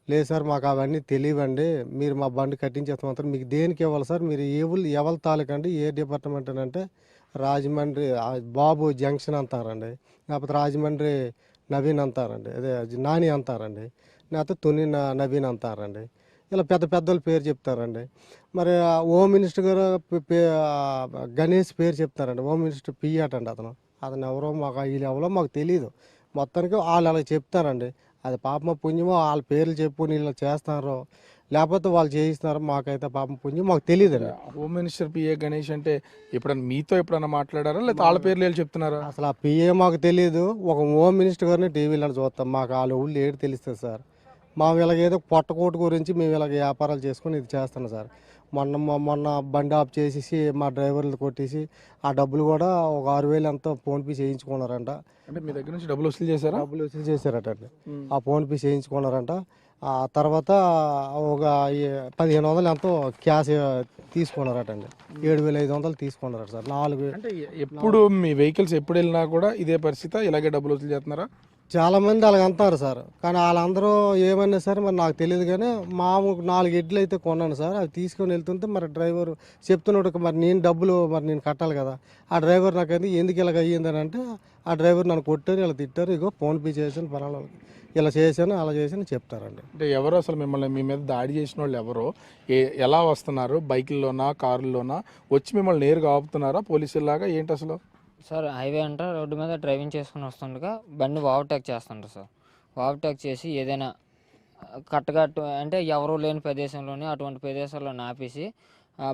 లేదు సార్ మాకు అవన్నీ తెలియవండి, మీరు మా బండి కట్టించేస్తాం మాత్రం మీకు దేనికి ఇవ్వాలి సార్, మీరు ఎవరి తాలూకండి, ఏ డిపార్ట్మెంట్ అని అంటే రాజమండ్రి బాబు జంక్షన్ అంటారండి, లేకపోతే రాజమండ్రి నవీన్ అంటారండి, అదే నాని అంటారండి, లేకపోతే తుని నవీన్ అంటారండి. ఇలా పెద్ద పెద్దోళ్ళ పేరు చెప్తారండి. మరి హోమ్ మినిస్టర్ గారు గణేష్ పేరు చెప్తారండి. హోమ్ మినిస్టర్ పియ్యాట అండి అతను ఎవరో మాకు వీళ్ళు ఎవరో మాకు తెలియదు. మొత్తానికి వాళ్ళు అలా చెప్తారండి. అది పాపమ పుణ్యమో వాళ్ళ పేర్లు చెప్పు వీళ్ళు చేస్తారో లేకపోతే వాళ్ళు చేయిస్తున్నారో మాకైతే పాపం పుణ్యం మాకు తెలియదండి. హోమ్ మినిస్టర్ పిఏ గణేష్ అంటే మీతో ఎప్పుడైనా మాట్లాడారా, లేకపోతే వాళ్ళ పేర్లు వెళ్ళి చెప్తున్నారా? అసలు ఆ పిఏ మాకు తెలియదు. ఒక హోమ్ మినిస్టర్ గారిని టీవీలో చూస్తాం, మాకు వాళ్ళ ఊళ్ళు ఏడు తెలుస్తుంది సార్. మా వీళ్ళకేదో పొట్టకోటు గురించి మేము ఇలాగ వ్యాపారాలు చేసుకొని ఇది చేస్తున్నాం సార్. మొన్న బండి ఆఫ్ చేసేసి మా డ్రైవర్లు కొట్టేసి ఆ డబ్బులు కూడా ఒక 6,000 ఎంతో ఫోన్పే చేయించుకున్నారంట. అంటే మీ దగ్గర నుంచి డబ్బులు వసూలు చేశారా? డబ్బులు వసూలు చేశారట అండి. ఆ ఫోన్పే చేయించుకున్నారంట. ఆ తర్వాత ఒక 1,500 ఎంతో క్యాష్ తీసుకున్నారట అండి. 7,500 తీసుకున్నారట సార్. 4 అంటే ఎప్పుడు మీ వెహికల్స్ ఎప్పుడు వెళ్ళినా కూడా ఇదే పరిస్థితి, ఇలాగే డబ్బులు వసూలు చేస్తున్నారా? చాలామంది అలాగ అంటారు సార్, కానీ వాళ్ళందరూ ఏమన్నా సరే మరి నాకు తెలియదు. కానీ మా 4 ఎడ్లు అయితే కొన్నాను సార్. అవి తీసుకొని వెళ్తుంటే మరి డ్రైవర్ చెప్తున్నాడు, మరి నేను డబ్బులు మరి నేను కట్టాలి కదా. ఆ డ్రైవర్ నాకు ఎందుకు ఇలాగ అయ్యిందని అంటే, ఆ డ్రైవర్ నన్ను కొట్టారు, ఇలా తిట్టారు, ఇగో ఫోన్పే చేశాను పలానా ఇలా చేశాను అలా చేశాను చెప్తారండి. అంటే ఎవరు అసలు మిమ్మల్ని మీ మీద దాడి చేసిన వాళ్ళు ఎవరు, ఎలా వస్తున్నారు, బైకుల్లోనా కారుల్లోనా వచ్చి మిమ్మల్ని నేరుగా ఆపుతున్నారా పోలీసులాగా ఏంటి అసలు? సార్ హైవే అంటే రోడ్డు మీద డ్రైవింగ్ చేసుకుని వస్తుండగా బండి ఓవర్టేక్ చేస్తుంటారు సార్. ఓవర్టేక్ చేసి ఏదైనా కట్టగట్టు అంటే ఎవరూ లేని ప్రదేశంలోని అటువంటి ప్రదేశాల్లో ఆపేసి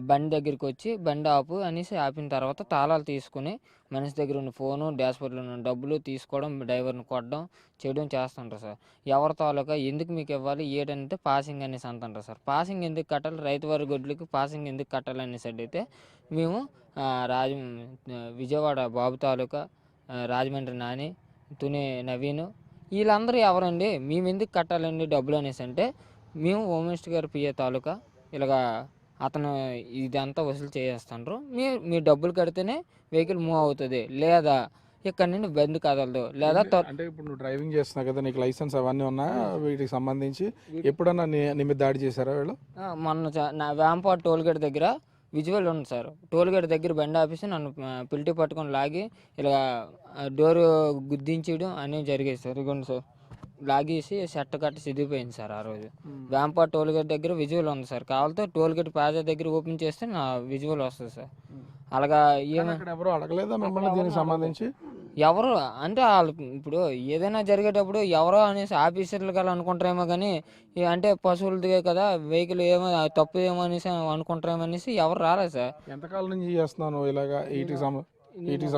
బండి దగ్గరికి వచ్చి బండి ఆపు అనేసి ఆపిన తర్వాత తాళాలు తీసుకుని మనిషి దగ్గర ఉన్న ఫోను, డాష్బోర్డ్లో ఉన్న డబ్బులు తీసుకోవడం, డ్రైవర్ని కొట్టడం చేయడం చేస్తుంటారు సార్. ఎవరి తాలూకా ఎందుకు మీకు ఇవ్వాలి ఏంటంటే పాసింగ్ అనేసి అంటుంటారు సార్. పాసింగ్ ఎందుకు కట్టాలి, రైతు వారి గొడ్లకి పాసింగ్ ఎందుకు కట్టాలి అనేసి అయితే మేము విజయవాడ బాబు తాలూకా, రాజమండ్రి నాని, తుని నవీను వీళ్ళందరూ ఎవరండి, మేము ఎందుకు కట్టాలండి డబ్బులు అనేసి అంటే, మేము హోమ్ మినిస్టర్ గారి పిఏ తాలూకా ఇలాగా అతను ఇదంతా వసూలు చేస్తుండ్రు, మీ డబ్బులు కడితేనే వెహికల్ మూవ్ అవుతుంది, లేదా ఇక్కడ నుండి బండి కదలదు, లేదా అంటే ఇప్పుడు నువ్వు డ్రైవింగ్ చేస్తున్నావు కదా, నీకు లైసెన్స్ అవన్నీ ఉన్నాయా వీటికి సంబంధించి? ఎప్పుడన్నా నీ మీద దాడి చేశారా వీళ్ళు? మొన్న నా వేంపాడు టోల్గేట్ దగ్గర విజువల్ ఉంది సార్. టోల్గేట్ దగ్గర బండి ఆపేసి నన్ను పిల్టి పట్టుకొని లాగి ఇలా డోరు గుద్దించడం అనేవి జరిగేది సార్. ఇదిగోండి సార్, లాగేసి సెట్ కట్టి సిద్ధిపోయింది సార్. ఆ రోజు వేంపాడు టోల్గేట్ దగ్గర విజువల్ ఉంది సార్. కావాలంటే టోల్గేట్ ప్లాజా దగ్గర ఓపెన్ చేస్తే నా విజువల్ వస్తుంది సార్. అలాగా ఎవరు అడగలేదా మిమ్మల్ని దీనికి సంబంధించి? ఎవరు అంటే వాళ్ళు ఇప్పుడు ఏదైనా జరిగేటప్పుడు ఎవరో అనేసి ఆఫీసర్లు కదా అనుకుంటారేమో, కానీ అంటే పశువులదే కదా వెహికల్ ఏమో తప్పు ఏమో అనేసి అనుకుంటారేమో అనేసి ఎవరు రాలేదు సార్. ఎంతకాలం నుంచి చేస్తున్నాను ఇలాగా వీటికి సంబంధించి? 2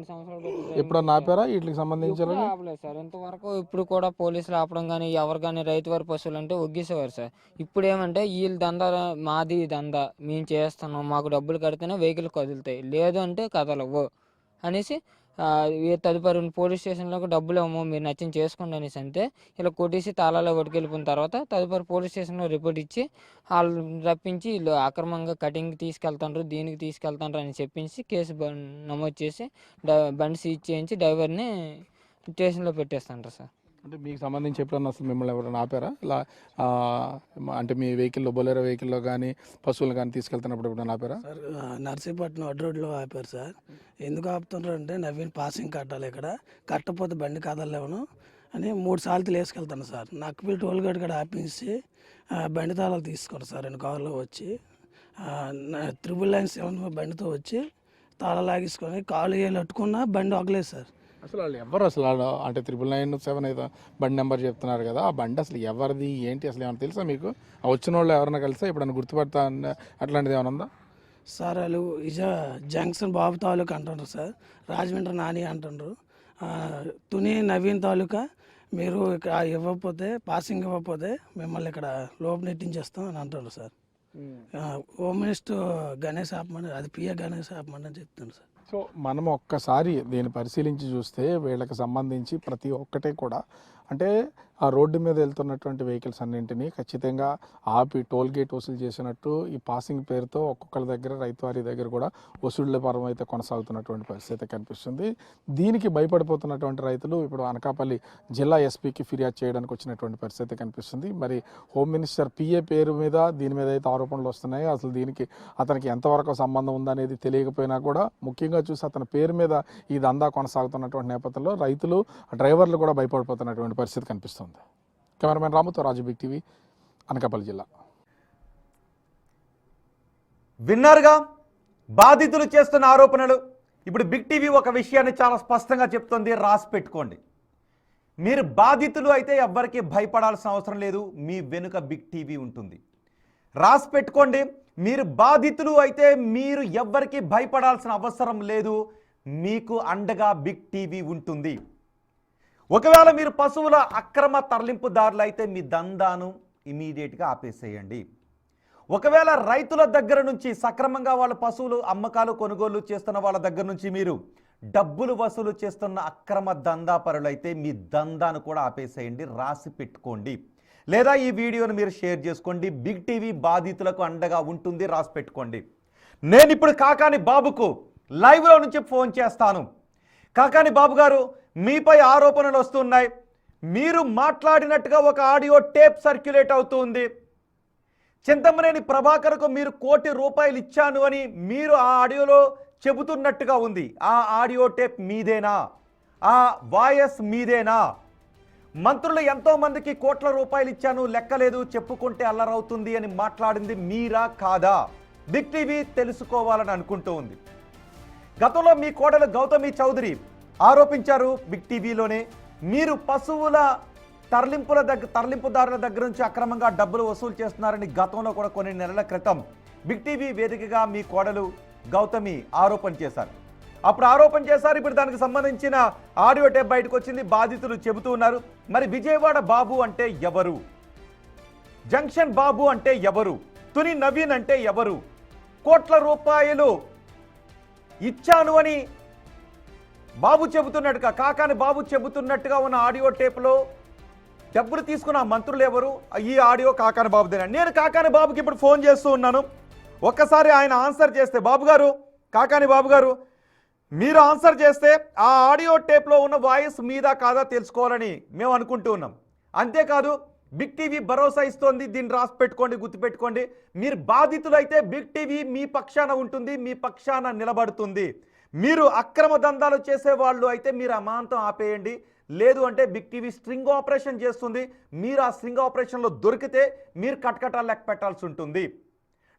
సంవత్సరాలు ఎప్పుడన్నా ఆపారా వీటికి సంబంధించి? ఆపలేదు సార్ ఇంతవరకు. ఇప్పుడు కూడా పోలీసులు ఆపడం కానీ ఎవరు కానీ రైతు వారి పశువులు అంటే ఒగ్గేసేవారు సార్. ఇప్పుడు ఏమంటే వీళ్ళు దందా, మాది దందా, మేము చేస్తున్నాం, మాకు డబ్బులు కడితేనే వెహికల్ కదులుతాయి, లేదు అంటే కదలవు అనేసి తదుపరి పోలీస్ స్టేషన్లోకి డబ్బులు ఏమో మీరు నచ్చింది చేసుకోండి అనేసి అంటే ఇలా కొట్టేసి తాళాలో పట్టుకెళ్ళిపోయిన తర్వాత తదుపరి పోలీస్ స్టేషన్లో రిపోర్ట్ ఇచ్చి వాళ్ళు రప్పించి వీళ్ళు అక్రమంగా కటింగ్కి తీసుకెళ్తాండ్రు, దీనికి తీసుకెళ్తాండ్రు అని చెప్పించి కేసు నమోదు చేసి బండి సీజ్ చేయించి డ్రైవర్ని స్టేషన్లో పెట్టేస్తాండ్రు సార్. అంటే మీకు సంబంధించి ఎప్పుడన్నా అసలు మిమ్మల్ని ఎవరైనా ఆపారా ఇలా? అంటే మీ వెహికల్లో, బొలెరో వెహికల్లో కానీ పశువులు కానీ తీసుకెళ్తున్నప్పుడు ఎప్పుడైనా ఆపారా? సార్ నర్సీపట్నం అడ్డు రోడ్లో ఆపారు సార్. ఎందుకు ఆపుతున్నారు అంటే నవీన్ పాసింగ్ కట్టాలి, ఇక్కడ కట్టకపోతే బండి కదలలేవను అని 3 సార్లు వేసుకెళ్తాను సార్. నక్కపిల్లి టోల్గేట్ కూడా ఆపించి బండి తాళాలు తీసుకోండి సార్. 2 కార్లో వచ్చి 999 బండితో వచ్చి తాళాలు లాగేసుకొని కాలు వేలు అట్టుకున్నా బండి ఆగలేదు సార్. అసలు వాళ్ళు ఎవరు అసలు? అంటే 999 అయితే బండి నెంబర్ చెప్తున్నారు కదా, ఆ బండి అసలు ఎవరిది ఏంటి అసలు ఏమైనా తెలుసా మీకు? ఆ వచ్చిన వాళ్ళు ఎవరైనా కలిసా ఎప్పుడైనా గుర్తుపడతా అట్లాంటిది ఏమైనా ఉందా? సార్ వాళ్ళు జంక్షన్ బాబు తాలూకా అంటున్నారు సార్, రాజమండ్రి నాని అంటున్నారు, తుని నవీన్ తాలూకా మీరు ఇక్కడ ఇవ్వకపోతే పాసింగ్ ఇవ్వకపోతే మిమ్మల్ని ఇక్కడ లోపల నెట్టించేస్తాం అని అంటున్నారు సార్. హోమ్ మినిస్టర్ గణేష్ ఆపమని, అది పిఏ గణేష్ ఆపమని అని చెప్తున్నాను సార్. సో మనం ఒక్కసారి దీన్ని పరిశీలించి చూస్తే వీళ్ళకి సంబంధించి ప్రతి ఒక్కటే కూడా అంటే ఆ రోడ్డు మీద వెళ్తున్నటువంటి వెహికల్స్ అన్నింటినీ ఖచ్చితంగా ఆపి టోల్ గేట్ వసూలు చేసినట్టు ఈ పాసింగ్ పేరుతో ఒక్కొక్కరి దగ్గర, రైతువారి దగ్గర కూడా వసూళ్ల పరం అయితే కొనసాగుతున్నటువంటి పరిస్థితి కనిపిస్తుంది. దీనికి భయపడిపోతున్నటువంటి రైతులు ఇప్పుడు అనకాపల్లి జిల్లా ఎస్పీకి ఫిర్యాదు చేయడానికి వచ్చినటువంటి పరిస్థితి కనిపిస్తుంది. మరి హోమ్ మినిస్టర్ పిఏ పేరు మీద దీని మీద అయితే ఆరోపణలు వస్తున్నాయి. అసలు దీనికి అతనికి ఎంతవరకు సంబంధం ఉందనేది తెలియకపోయినా కూడా ముఖ్యంగా చూసి అతని పేరు మీద ఈ దందా కొనసాగుతున్నటువంటి నేపథ్యంలో రైతులు, డ్రైవర్లు కూడా భయపడిపోతున్నటువంటి పరిస్థితి కనిపిస్తుంది. కెమెరామెన్ రాముతో రాజు, బిగ్ టీవీ, అనకాపల్లి జిల్లా. విన్నారుగా బాధితులు చేస్తున్న ఆరోపణలు. ఇప్పుడు బిగ్ టీవీ ఒక విషయాన్ని చాలా స్పష్టంగా చెప్తుంది, రాసి పెట్టుకోండి. మీరు బాధితులు అయితే ఎవ్వరికి భయపడాల్సిన అవసరం లేదు, మీ వెనుక బిగ్ టీవీ ఉంటుంది. రాసి పెట్టుకోండి, మీరు బాధితులు అయితే మీరు ఎవ్వరికి భయపడాల్సిన అవసరం లేదు, మీకు అండగా బిగ్ టీవీ ఉంటుంది. ఒకవేళ మీరు పశువుల అక్రమ తరలింపుదారులు అయితే మీ దందాను ఇమీడియట్గా ఆపేసేయండి. ఒకవేళ రైతుల దగ్గర నుంచి సక్రమంగా వాళ్ళ పశువులు అమ్మకాలు కొనుగోలు చేస్తున్న వాళ్ళ దగ్గర నుంచి మీరు డబ్బులు వసూలు చేస్తున్న అక్రమ దందాపరులైతే మీ దందాను కూడా ఆపేసేయండి, రాసి పెట్టుకోండి. లేదా ఈ వీడియోను మీరు షేర్ చేసుకోండి. బిగ్ టీవీ బాధితులకు అండగా ఉంటుంది, రాసి పెట్టుకోండి. నేను ఇప్పుడు కాకాని బాబుకు లైవ్లో నుంచి ఫోన్ చేస్తాను. కాకాని బాబు గారు, మీపై ఆరోపణలు వస్తున్నాయి. మీరు మాట్లాడినట్టుగా ఒక ఆడియో టేప్ సర్క్యులేట్ అవుతుంది. చింతమనేని ప్రభాకర్కు మీరు ₹1,00,00,000 ఇచ్చాను అని మీరు ఆ ఆడియోలో చెబుతున్నట్టుగా ఉంది. ఆ ఆడియో టేప్ మీదేనా? ఆ వాయిస్ మీదేనా? మంత్రులు ఎంతో మందికి ₹1,00,00,000 ఇచ్చాను, లెక్కలేదు, చెప్పుకుంటే అల్లరవుతుంది అని మాట్లాడింది మీరా కాదా? బిగ్ టీవీ తెలుసుకోవాలని అనుకుంటూ ఉంది. గతంలో మీ కోడలు గౌతమి చౌదరి ఆరోపించారు బిగ్ టీవీలోనే, మీరు పశువుల తరలింపుదారుల దగ్గర నుంచి అక్రమంగా డబ్బులు వసూలు చేస్తున్నారని గతంలో కూడా కొన్ని నెలల క్రితం బిగ్ టీవీ వేదికగా మీ కోడలు గౌతమి ఆరోపణ చేశారు. అప్పుడు ఆరోపణ చేశారు. ఇప్పుడు దానికి సంబంధించిన ఆడియో టేప్ బయటకు వచ్చింది. బాధితులు చెబుతూ ఉన్నారు. మరి విజయవాడ బాబు అంటే ఎవరు? జంక్షన్ బాబు అంటే ఎవరు? తుని నవీన్ అంటే ఎవరు? ₹1,00,00,000 ఇచ్చాను అని బాబు చెబుతున్నట్టుగా, కాకాని బాబు చెబుతున్నట్టుగా ఉన్న ఆడియో టేప్లో డబ్బులు తీసుకున్న మంత్రులు ఎవరు? ఈ ఆడియో కాకాని బాబుదేనా? నేను కాకాని బాబుకి ఇప్పుడు ఫోన్ చేస్తూ ఉన్నాను. ఒక్కసారి ఆయన ఆన్సర్ చేస్తే, బాబు గారు, కాకాని బాబు గారు, మీరు ఆన్సర్ చేస్తే ఆ ఆడియో టేప్లో ఉన్న వాయిస్ మీద కాదా తెలుసుకోవాలని మేము అనుకుంటూ ఉన్నాం. అంతేకాదు, బిగ్ టీవీ భరోసా ఇస్తోంది, దీన్ని రాసి పెట్టుకోండి, గుర్తుపెట్టుకోండి. మీరు బాధితులైతే బిగ్ టీవీ మీ పక్షాన ఉంటుంది, మీ పక్షాన నిలబడుతుంది. మీరు అక్రమ దందాలు చేసేవాళ్ళు అయితే మీరు అమాంతం ఆపేయండి. లేదు అంటే బిగ్ టీవీ స్ట్రింగ్ ఆపరేషన్ చేస్తుంది. మీరు ఆ స్ట్రింగ్ ఆపరేషన్లో దొరికితే మీరు కటకటాలు లెక్క పెట్టాల్సి ఉంటుంది.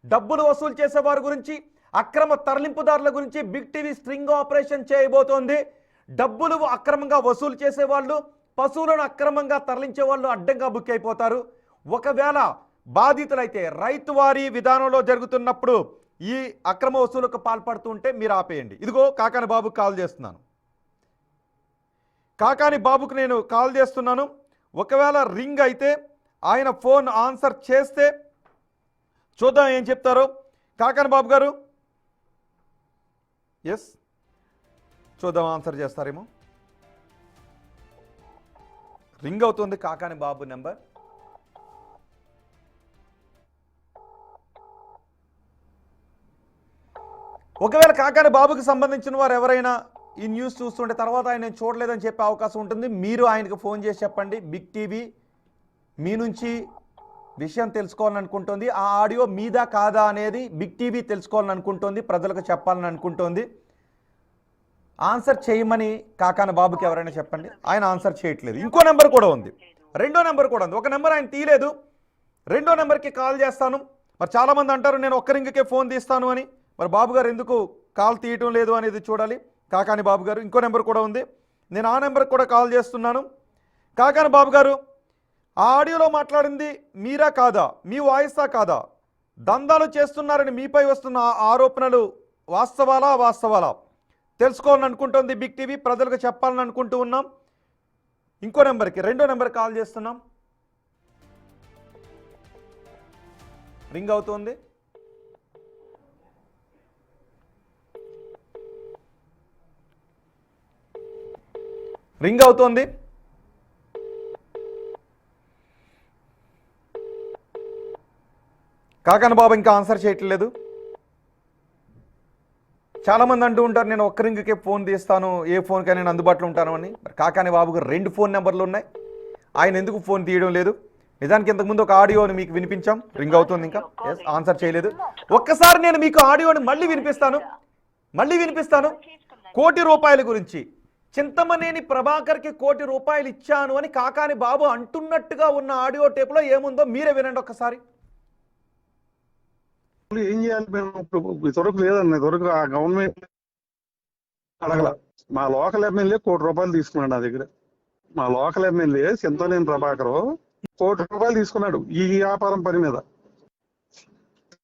డబ్బులు వసూలు చేసేవారి గురించి, అక్రమ తరలింపుదారుల గురించి బిగ్ టీవీ స్ట్రింగ్ ఆపరేషన్ చేయబోతోంది. డబ్బులు అక్రమంగా వసూలు చేసేవాళ్ళు, పశువులను అక్రమంగా తరలించే వాళ్ళు అడ్డంగా బుక్ అయిపోతారు. ఒకవేళ బాధితులైతే రైతు వారీ విధానంలో జరుగుతున్నప్పుడు ఈ అక్రమ వసూలుకు పాల్పడుతుంటే మీరు ఆపేయండి. ఇదిగో కాకాని బాబుకి కాల్ చేస్తున్నాను. కాకాని బాబుకు నేను కాల్ చేస్తున్నాను. ఒకవేళ రింగ్ అయితే ఆయన ఫోన్ ఆన్సర్ చేస్తే చూద్దాం ఏం చెప్తారో. కాకాని బాబు గారు, ఎస్, చూద్దాం ఆన్సర్ చేస్తారేమో. రింగ్ అవుతుంది కాకాని బాబు నెంబర్. ఒకవేళ కాకాని బాబుకి సంబంధించిన వారు ఎవరైనా ఈ న్యూస్ చూస్తుంటే తర్వాత ఆయన నేను చూడలేదని చెప్పే అవకాశం ఉంటుంది. మీరు ఆయనకు ఫోన్ చేసి చెప్పండి, బిగ్ టీవీ మీ నుంచి విషయం తెలుసుకోవాలని అనుకుంటుంది. ఆ ఆడియో మీదా కాదా అనేది బిగ్ టీవీ తెలుసుకోవాలని అనుకుంటుంది, ప్రజలకు చెప్పాలని అనుకుంటుంది. ఆన్సర్ చేయమని కాకాని బాబుకి ఎవరైనా చెప్పండి. ఆయన ఆన్సర్ చేయట్లేదు. ఇంకో నెంబర్ కూడా ఉంది, రెండో నెంబర్ కూడా ఉంది. ఒక నెంబర్ ఆయన తీయలేదు, రెండో నెంబర్కి కాల్ చేస్తాను. మరి చాలామంది అంటారు నేను ఒక్క రింగ్కే ఫోన్ తీస్తాను అని. మరి బాబు గారు ఎందుకు కాల్ తీయటం లేదు అనేది చూడాలి. కాకాని బాబు గారు, ఇంకో నెంబర్ కూడా ఉంది, నేను ఆ నెంబర్కి కూడా కాల్ చేస్తున్నాను. కాకాని బాబు గారు, ఆ ఆడియోలో మాట్లాడింది మీరా కాదా? మీ వాయిసా కాదా? దందాలు చేస్తున్నారని మీపై వస్తున్న ఆరోపణలు వాస్తవాలా తెలుసుకోవాలని అనుకుంటుంది బిగ్ టీవీ, ప్రజలకు చెప్పాలని అనుకుంటూ ఉన్నాం. ఇంకో నెంబర్కి, రెండో నెంబర్ కాల్ చేస్తున్నాం. రింగ్ అవుతుంది. రింగ్ అవుతోంది. కాకాని బాబు ఇంకా ఆన్సర్ చేయట్లేదు. చాలామంది అంటూ ఉంటారు నేను ఒక్క రింగ్కే ఫోన్ తీస్తాను, ఏ ఫోన్కైనా నేను అందుబాటులో ఉంటాను అని. మరి కాకాని బాబుకు 2 ఫోన్ నెంబర్లు ఉన్నాయి, ఆయన ఎందుకు ఫోన్ తీయడం లేదు? నిజానికి ఇంతకుముందు ఒక ఆడియోని మీకు వినిపించాం, రింగ్ అవుతుంది, ఇంకా ఎస్ ఆన్సర్ చేయలేదు. ఒక్కసారి నేను మీకు ఆడియోని మళ్ళీ వినిపిస్తాను. ₹1,00,00,000 గురించి, చింతమనేని ప్రభాకర్కి ₹1,00,00,000 ఇచ్చాను అని కాకాని బాబు అంటున్నట్టుగా ఉన్న ఆడియో టేప్లో ఏముందో మీరే వినండి ఒక్కసారి. ఏం చేయాలి మేము? ఇప్పుడు దొరకు లేదన్న, దొరకు ఆ గవర్నమెంట్ అడగల. మా లోకల్ ఎమ్మెల్యే ₹1,00,00,000 తీసుకున్నాడు నా దగ్గర. మా లోకల్ ఎమ్మెల్యే చింతమనేని ప్రభాకర్ ₹1,00,00,000 తీసుకున్నాడు ఈ వ్యాపారం పని మీద.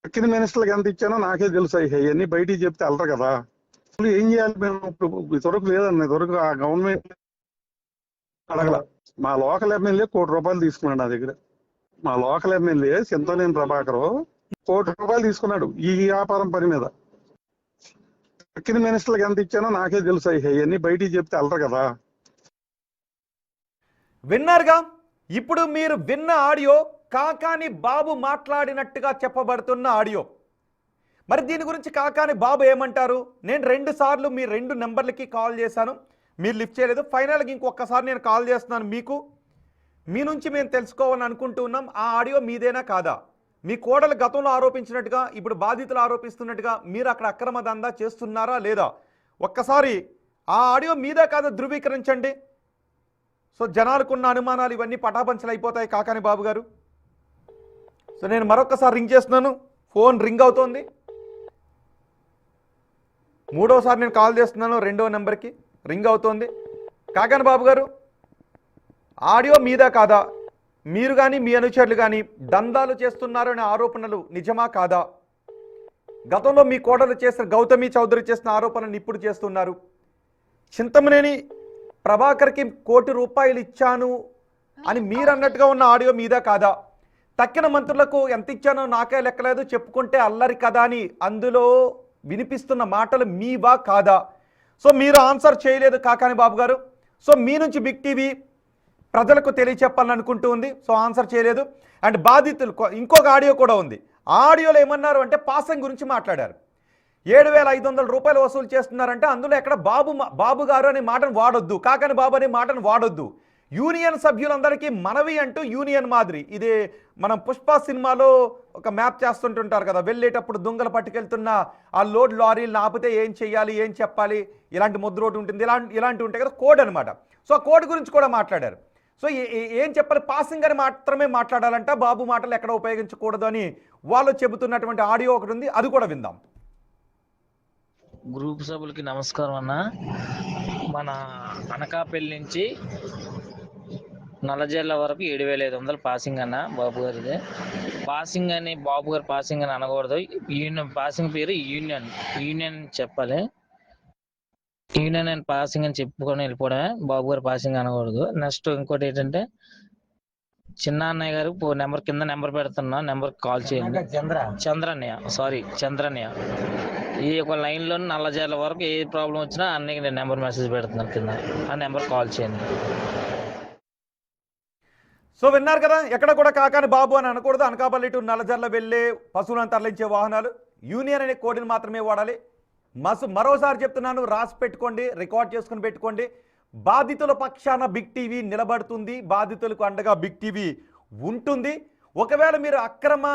దక్కిన మినిస్టర్లకు ఎంత ఇచ్చానో నాకే తెలుసు. ఇవన్నీ బయటికి చెప్తే వెళ్ళరు కదా. ఏం చేయాలి మేము? ఇప్పుడు దొరకు లేదన్న, దొరకు ఆ గవర్నమెంట్ అడగల. మా లోకల్ ఎమ్మెల్యే ₹1,00,00,000 తీసుకున్నాడు నా దగ్గర. మా లోకల్ ఎమ్మెల్యే చింతమనేని ప్రభాకర్ ₹1,00,00,000 తీసుకున్నాడు ఈ వ్యాపారం పని మీద. దక్కిన మినిస్టర్లకు ఎంత ఇచ్చానో నాకే తెలుసు. ఇవన్నీ బయటికి చెప్తే వెళ్ళరు కదా. విన్నారుగా? ఇప్పుడు మీరు విన్న ఆడియో కాకాని బాబు మాట్లాడినట్టుగా చెప్పబడుతున్న ఆడియో. మరి దీని గురించి కాకాని బాబు ఏమంటారు? నేను 2 సార్లు మీ 2 నెంబర్లకి కాల్ చేశాను, మీరు లిఫ్ట్ చేయలేదు. ఫైనల్గా ఇంకొకసారి నేను కాల్ చేస్తున్నాను మీకు. మీ నుంచి మేము తెలుసుకోవాలని అనుకుంటూ ఉన్నాం, ఆ ఆడియో మీదేనా కాదా? మీ కోడలు గతంలో ఆరోపించినట్టుగా ఇప్పుడు బాధితులు ఆరోపిస్తున్నట్టుగా మీరు అక్కడ అక్రమ దందా చేస్తున్నారా లేదా? ఒక్కసారి ఆ ఆడియో మీదే కాదా ధృవీకరించండి. సో జనాలకున్న అనుమానాలు ఇవన్నీ పటాపంచలు అయిపోతాయి కాకాని బాబు గారు. సో నేను మరొకసారి రింగ్ చేస్తున్నాను, ఫోన్ రింగ్ అవుతోంది. మూడోసారి నేను కాల్ చేస్తున్నాను, రెండో నెంబర్కి రింగ్ అవుతోంది. కాకాని బాబు గారు, ఆడియో మీదా కాదా? మీరు కానీ మీ అనుచరులు కానీ దందాలు చేస్తున్నారు అనే ఆరోపణలు నిజమా కాదా? గతంలో మీ కోడలు చేసిన గౌతమి చౌదరి చేసిన ఆరోపణలు ఇప్పుడు చేస్తున్నారు. చింతమనేని ప్రభాకర్కి ₹1 కోటి ఇచ్చాను అని మీరు అన్నట్టుగా ఉన్న ఆడియో మీదా కాదా? తక్కిన మంత్రులకు ఎంత ఇచ్చానో నాకే లెక్కలేదు, చెప్పుకుంటే అల్లరి కదా అని అందులో వినిపిస్తున్న మాటలు మీవా కాదా? సో మీరు ఆన్సర్ చేయలేదు కాకాని బాబు గారు. సో మీ నుంచి బిగ్ టీవీ ప్రజలకు తెలియచెప్పాలని అనుకుంటూ ఉంది. సో ఆన్సర్ చేయలేదు. అండ్ బాధితులు ఇంకొక ఆడియో కూడా ఉంది. ఆ ఆడియోలో ఏమన్నారు అంటే పాసింగ్ గురించి మాట్లాడారు. ₹7,500 వసూలు చేస్తున్నారంటే అందులో ఎక్కడ బాబు గారు అనే మాటను వాడొద్దు, కాకాని బాబు అనే మాటను వాడొద్దు. యూనియన్ సభ్యులందరికీ మనవి అంటూ యూనియన్ మాదిరి ఇది మనం పుష్ప సినిమాలో ఒక మ్యాప్ చేస్తుంటుంటారు కదా, వెళ్ళేటప్పుడు దొంగలు పట్టుకెళ్తున్న ఆ లోడ్ లారీలను ఆపితే ఏం చెయ్యాలి, ఏం చెప్పాలి, ఇలాంటి ముద్ర రోడ్డు ఉంటుంది, ఇలాంటివి ఉంటాయి కదా, కోడ్ అనమాట. సో ఆ కోడ్ గురించి కూడా మాట్లాడారు. సో ఏం చెప్పాలి, పాసింగ్ అని మాత్రమే మాట్లాడాలంట, బాబు మాటలు ఎక్కడ ఉపయోగించకూడదు అని వాళ్ళు చెబుతున్నటువంటి ఆడియో ఒకటి ఉంది, అది కూడా విందాం. గ్రూప్ సభ్యులకి నమస్కారం అన్న. మన అనకాపల్లి నుంచి నల్లజర్ల వరకు 7,500 పాసింగ్ అన్న బాబు గారిది. పాసింగ్ అని బాబు గారు పాసింగ్ అని అనకూడదు. యూనియన్ పాసింగ్ పేరు యూనియన్ చెప్పాలి. యూనియన్ అండ్ పాసింగ్ అని చెప్పుకొని వెళ్ళిపోవడమే, బాబు గారు పాసింగ్ అనకూడదు. నెక్స్ట్ ఇంకోటి ఏంటంటే చిన్న అన్నయ్య గారు నెంబర్ కింద నెంబర్ పెడుతున్నా, నెంబర్ కాల్ చేయండి. చంద్రన్నయ్య ఈ ఒక లైన్ లో నల్లజర్ల వరకు ఏ ప్రాబ్లం వచ్చినా అన్నయ్యకి నేను నెంబర్ మెసేజ్ పెడుతున్నాను కింద, ఆ నెంబర్ కాల్ చేయండి. సో విన్నారు కదా, ఎక్కడ కూడా కాకాని బాబు అని అనకూడదు. అనకాపల్లి టు నల్లజర్ల వెళ్ళే పశువులను తరలించే వాహనాలు యూనియన్ అనే కోడ్ని మాత్రమే వాడాలి. మరోసారి చెప్తున్నాను, రాసి పెట్టుకోండి, రికార్డ్ చేసుకుని పెట్టుకోండి. బాధితుల పక్షాన బిగ్ టీవీ నిలబడుతుంది, బాధితులకు అండగా బిగ్ టీవీ ఉంటుంది. ఒకవేళ మీరు అక్రమ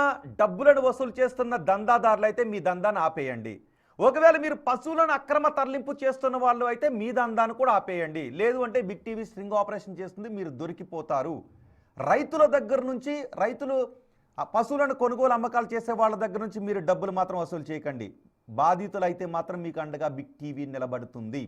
డబ్బులను వసూలు చేస్తున్న దందాదారులు అయితే మీ దందాన్ని ఆపేయండి. ఒకవేళ మీరు పశువులను అక్రమ తరలింపు చేస్తున్న వాళ్ళు అయితే మీ దందాన్ని కూడా ఆపేయండి. లేదు అంటే బిగ్ టీవీ స్ట్రింగ్ ఆపరేషన్ చేస్తుంది, మీరు దొరికిపోతారు. రైతుల దగ్గర నుంచి, రైతులు పశువులను కొనుగోలు అమ్మకాలు చేసే వాళ్ళ దగ్గర నుంచి మీరు డబ్బులు మాత్రం వసూలు చేయకండి. బాధితులు అయితే మాత్రం మీకు అండగా బిగ్ టీవీ నిలబడుతుంది.